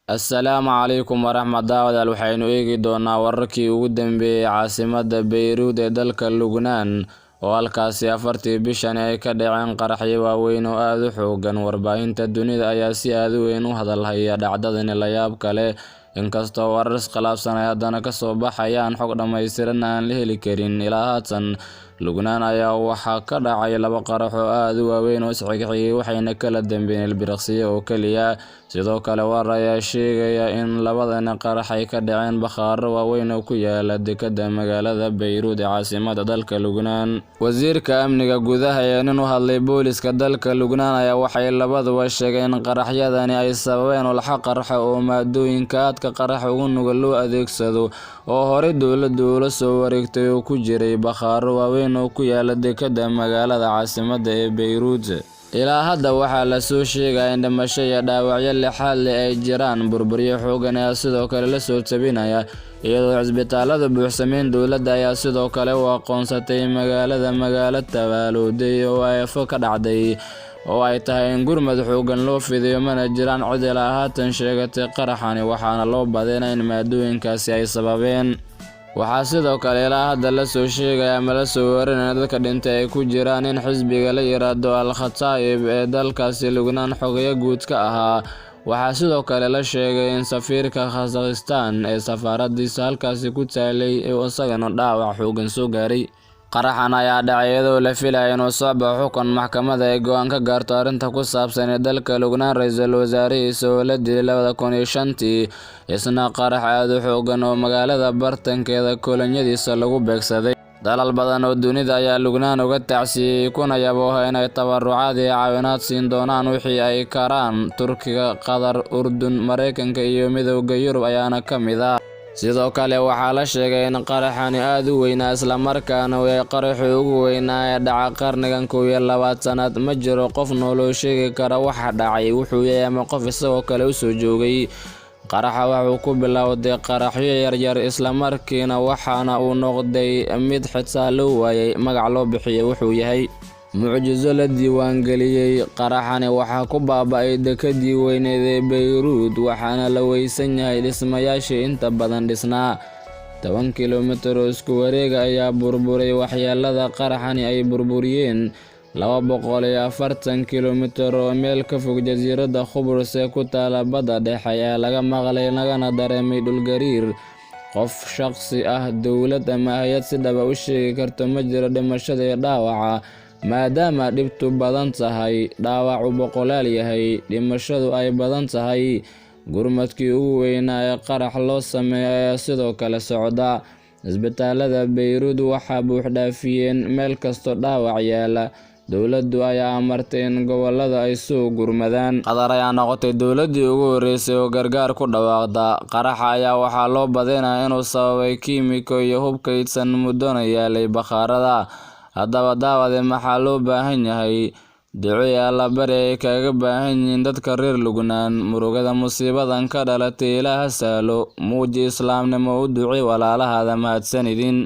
Assalaamu calaykum waraxmatullaahi waxaynu eegi doonaa wararkii ugu dambeeyay caasimadda Beirut ee dalka Lubnaan oo halkaasi 4tii bishan ay ka dhaceen qaraxyo waaweyn oo aad u xooggan. Warbaahinta dunida ayaa si aad u weyn u hadalhaya dhacdadan la yaab kale, inkastoo warar iskhilaafsan ay haddana ka soo baxayaan xog dhammaystiran aan la heli karin. Ilaa haatan, Lubnaan ayaa waxaa ka dhacay 2 qarax oo aad u waaweyn oo isxigxigay, waxayna kala dambeeyeen ilbiriqsiyo oo keliya. Sidoo kale, warar ayaa sheegaya in labadan qarax ay ka dhaceen bakhaarro waaweyn oo ku yaala dekedda magaalada Beirut ee caasimadda dalka Lubnaan. Wasiirka amniga gudaha iyo nin u hadlay booliska dalka Lubnaan ayaa waxay labaduba sheegeen in qaraxyadani ay sababeen walxo qarxa oo maadooyinka aadka qaraxa ugu nugul loo adeegsado, oo horey dowladdu ula soo wareegtay oo ku jiray bakhaarro waaweyn oo ku yaala dekedda magaalada caasimadda ee Beirut. Ilaa hadda waxaa la soo sheegay in dhimasho iyo dhaawacyo lixaad leh ay jiraan. Burburyo xooggan ayaa sidoo kale la soo tabinaya, iyadoo cisbitaalada buuxsameen. Dowladda ayaa sidoo kale u aqoonsatay magaalada magaalo tabaalooday oo ay ka dhacday, oo ay tahay in gurmad xooggan loo fidiyo, mana jiraan cid ilaa haatan sheegatay qaraxani, waxaana loo badinayaa in maadooyinkaasi ay sababeen. Waxaa sidoo kale ilaa hadda la soo sheegay ama la soo warinaya in dadka dhintay ay ku jiraan in xisbiga la yiraahdo Al-Kataib ee dalkaasi Lubnaan xogeeye guud ka ahaa. Waxaa sidoo kale la sheegay in safiirka Kazakhstan ee safaaraddiisa halkaasi ku taalay uu isagana dhaawac xooggan soo gaaray. Qaraxan ayaa dhacay iyadoo la filayo inuu soo baxo xukun maxkamadda ay go'aan ka gaarto arrinta ku saabsan ee dalka Lubnaan. Ra'iisul wasaarihiisa oo la dilay 2005tii, isna qarax aad u xooggan oo magaalada bartankeeda kolonyadiisa lagu beegsaday. Dalal badan oo dunida ayaa Lubnaan uga tacsiyay, kuna yabooha inay tabarucaad iyo caawinaad siin doonaan wixii ay karaan. Turkiga, Qatar, Urdun, Mareykanka iyo Midowga Yurub ayaana ka mid ah. Sidoo kale, waxaa la sheegay in qaraxani aad u weynaa, isla markaana uu yahay qaraxii ugu weynaa ee dhaca qarnigan 21-aad. Ma jiro qof nool oo sheegi kara waxa dhacay, wuxuu yahay ama qof isagoo kale u soo joogay. Qaraxa wuxuu ku bilowday qaraxyo yaryar, isla markiina waxaana uu noqday mid xitaa loo waayay magac loo bixiyo wuxuu yahay. Mucjiso la diiwaangeliyay. Qaraxani waxaa ku baaba'ay dekeddii weyneed ee Beirut, waxaana la weysan yahay dhismayaashii inta badan dhisnaa. 10 kiiloomitir oo isku wareega ayaa burburay. Waxyeellada qaraxani ay burburiyeen 240 kiiloomitir oo meel ka fog jasiiradda Qubrus ee ku taala badda dhexe ayaa laga maqlay lagana dareemay dhulgariir. Qof shakhsi ah, dowlad ama hay'ad si dhab ah u sheegi karta ma jiro dhimashada iyo dhaawaca, maadaama dhibtu badan tahay, dhaawacu boqolaal yahay, dhimashadu ay badan tahay. Gurmadkii ugu weynaa ee qarax loo sameeyay ayaa sidoo kale socda. Cisbitaalada Beirut waxaa buuxdhaafiyeen meel kastoo dhaawac yaala. Dowladdu ayaa amartay in gobollada ay soo gurmadaan. Qatar ayaa noqotay dowladdii ugu horreysay oo gargaar ku dhawaaqda. Qaraxa ayaa waxaa loo badinayaa inuu sababay kiimiko iyo hub kaydsan muddona yaalay bakhaarada. Haddaba daawade, maxaa loo baahan yahay? Duco iyo allabari ay kaga baahan yihiin dadka reer Lubnaan. Murugada musiibadan ka dhalatay Ilaah ha sahlo. Muuji islaamnimo, u ducee walaalahaada. Mahadsanidin.